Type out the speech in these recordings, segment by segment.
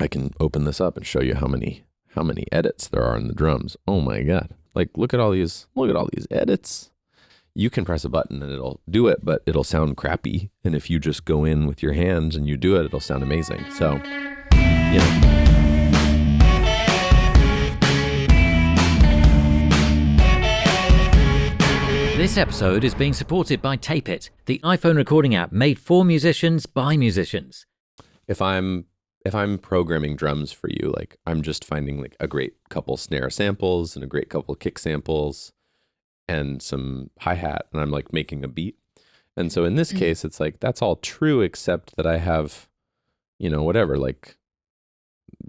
I can open this up and show you how many edits there are in the drums. Oh my God. Like, look at all these edits. You can press a button and it'll do it, but it'll sound crappy. And if you just go in with your hands and you do it, it'll sound amazing. So, you know. This episode is being supported by Tape It, the iPhone recording app made for musicians by musicians. If I'm programming drums for you, like I'm just finding like a great couple snare samples and a great couple kick samples and some hi-hat, and I'm like making a beat. And so in this case, it's like, that's all true, except that I have, whatever, like,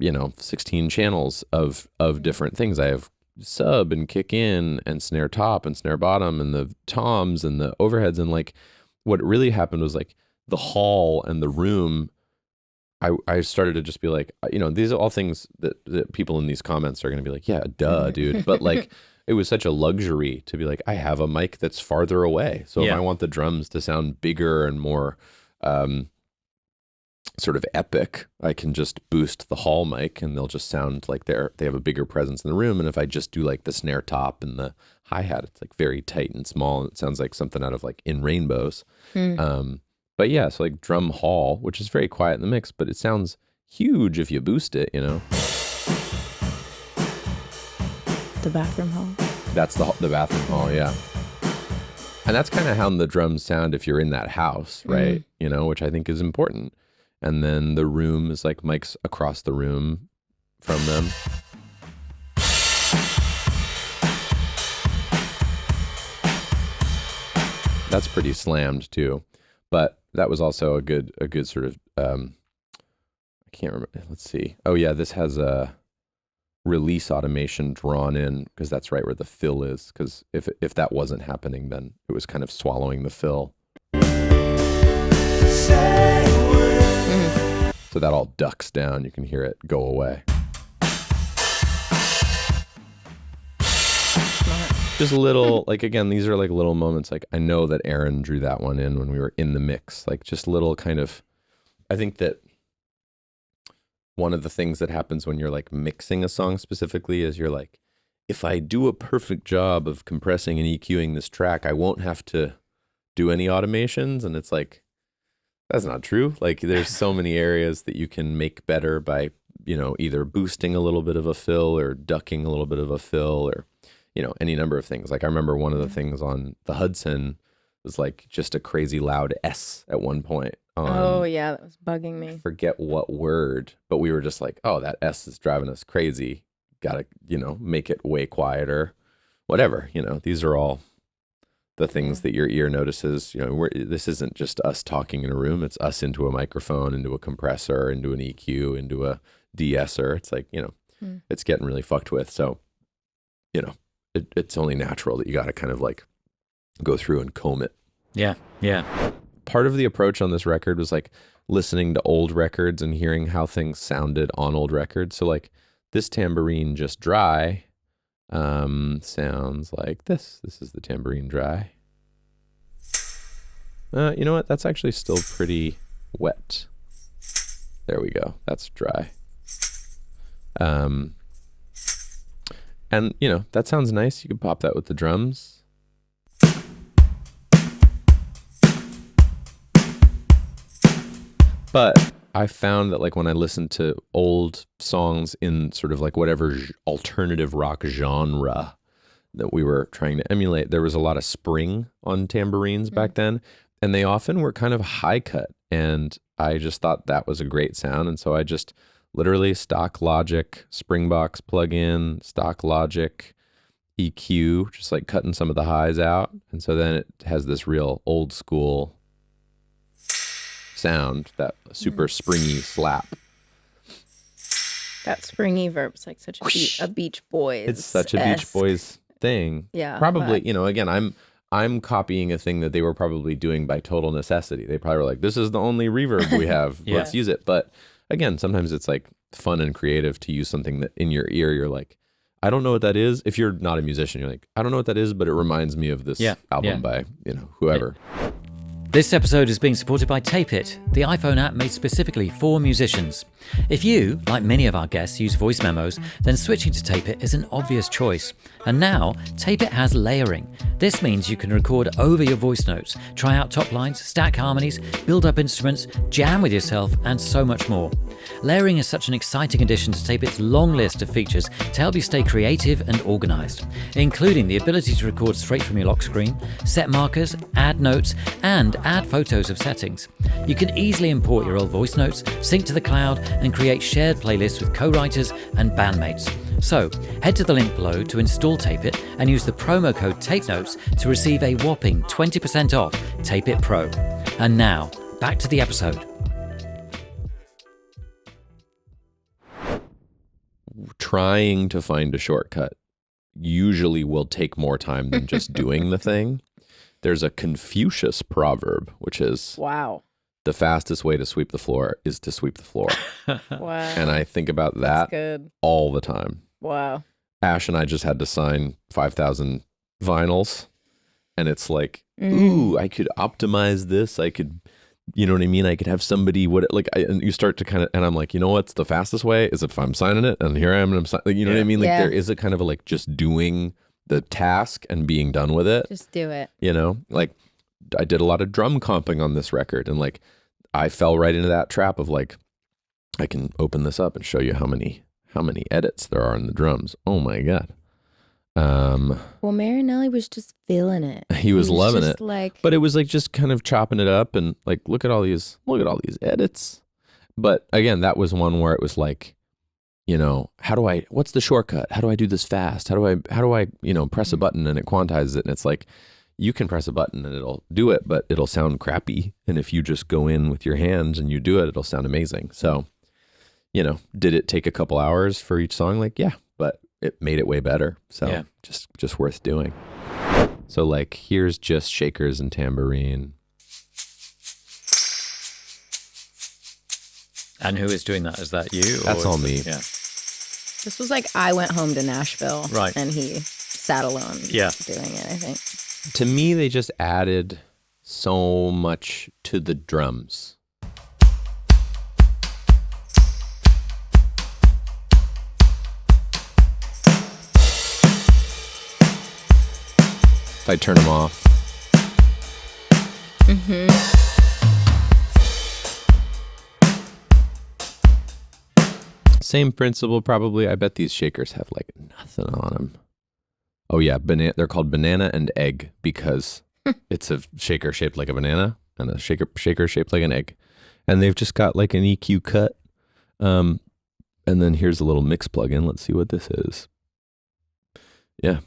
16 channels of different things. I have sub and kick in and snare top and snare bottom and the toms and the overheads. And like, what really happened was like the hall and the room, I started to just be like, these are all things that people in these comments are going to be like, yeah, duh, dude. But like, it was such a luxury to be like, I have a mic that's farther away. So if I want the drums to sound bigger and more sort of epic, I can just boost the hall mic and they'll just sound like they have a bigger presence in the room. And if I just do like the snare top and the hi-hat, it's like very tight and small. And it sounds like something out of like In Rainbows. But yeah, so like drum hall, which is very quiet in the mix, but it sounds huge if you boost it, The bathroom hall. That's the bathroom hall, yeah. And that's kind of how the drums sound if you're in that house, right? Which I think is important. And then the room is like mics across the room from them. That's pretty slammed too. But that was also a good sort of, I can't remember. Let's see. Oh yeah, this has a release automation drawn in because that's right where the fill is. Because if that wasn't happening, then it was kind of swallowing the fill. So that all ducks down. You can hear it go away. Just little, like, again, these are like little moments. Like, I know that Aaron drew that one in when we were in the mix. Like, just little kind of, I think that one of the things that happens when you're like mixing a song specifically is you're like, if I do a perfect job of compressing and EQing this track, I won't have to do any automations. And it's like, that's not true. Like, there's so many areas that you can make better by, either boosting a little bit of a fill or ducking a little bit of a fill or, any number of things. Like, I remember one of the things on the Hudson was like just a crazy loud S at one point. Oh yeah, that was bugging me. I forget what word, but we were just like, oh, that S is driving us crazy. Gotta, make it way quieter. Whatever, these are all the things that your ear notices. This isn't just us talking in a room. It's us into a microphone, into a compressor, into an EQ, into a de-esser. It's like, it's getting really fucked with. So, it's only natural that you got to kind of like go through and comb it. Yeah. Part of the approach on this record was like listening to old records and hearing how things sounded on old records. So like this tambourine just dry sounds like this. This is the tambourine dry. You know what? That's actually still pretty wet. There we go. That's dry. And, that sounds nice. You could pop that with the drums. But I found that like when I listened to old songs in sort of like whatever alternative rock genre that we were trying to emulate, there was a lot of spring on tambourines back then. And they often were kind of high cut. And I just thought that was a great sound. And so I just literally stock Logic, Springbox plug-in, stock Logic, EQ, just like cutting some of the highs out. And so then it has this real old school sound, that super springy slap. That springy verb's like such a Beach Boys. It's such a Beach Boys thing. Yeah. Probably, again, I'm copying a thing that they were probably doing by total necessity. They probably were like, this is the only reverb we have. Let's use it. But again, sometimes it's like fun and creative to use something that in your ear, you're like, I don't know what that is. If you're not a musician, you're like, I don't know what that is, but it reminds me of this album by, whoever. This episode is being supported by Tape It, the iPhone app made specifically for musicians. If you, like many of our guests, use voice memos, then switching to Tape It is an obvious choice. And now, Tape It has layering. This means you can record over your voice notes, try out top lines, stack harmonies, build up instruments, jam with yourself, and so much more. Layering is such an exciting addition to Tape It's long list of features to help you stay creative and organized, including the ability to record straight from your lock screen, set markers, add notes, and add photos of settings. You can easily import your old voice notes, sync to the cloud, and create shared playlists with co-writers and bandmates. So, head to the link below to install Tape It and use the promo code TAPENOTES to receive a whopping 20% off Tape It Pro. And now, back to the episode. Trying to find a shortcut usually will take more time than just doing the thing. There's a Confucius proverb, which is, Wow. the fastest way to sweep the floor is to sweep the floor. Wow. And I think about That's that good. all the time. Wow. Ash and I just had to sign 5,000 vinyls. And it's like, Mhm. ooh, I could optimize this. I could, you know what I mean? I could have somebody, and you start to kind of, and I'm like, you know what's the fastest way is if I'm signing it and here I am, and you know what I mean? Like Yeah. there is a kind of a like just doing the task and being done with it. Just do it. You know, like I did a lot of drum comping on this record, and like I fell right into that trap of like, I can open this up and show you how many edits there are in the drums. Oh my God. Well, Marinelli was just feeling it. He was loving just it. Like, But it was like just kind of chopping it up and like, look at all these edits. But again, that was one where it was like, you know, what's the shortcut? How do I do this fast? How do I, you know, press a button and it quantizes it? And it's like, you can press a button and it'll do it, but it'll sound crappy. And if you just go in with your hands and you do it, it'll sound amazing. So, you know, did it take a couple hours for each song? Like, yeah, but it made it way better. So Yeah. just worth doing. So like, here's just shakers and tambourine. And who is doing that? Is that you? That's or all is me. it- Yeah. this was like I went home to Nashville. Right. And he sat alone Yeah. doing it, I think. To me, they just added so much to the drums. If I turn them off. Same principle, probably. I bet these shakers have like nothing on them. Oh yeah, they're called banana and egg because it's a shaker shaped like a banana and a shaker shaped like an egg, and they've just got like an EQ cut. And then here's a little mix plugin. Let's see what this is. Yeah,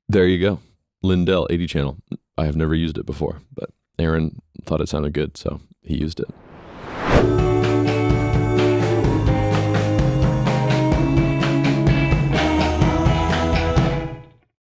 there you go. Lindell 80 channel. I have never used it before, but Aaron thought it sounded good, so he used it.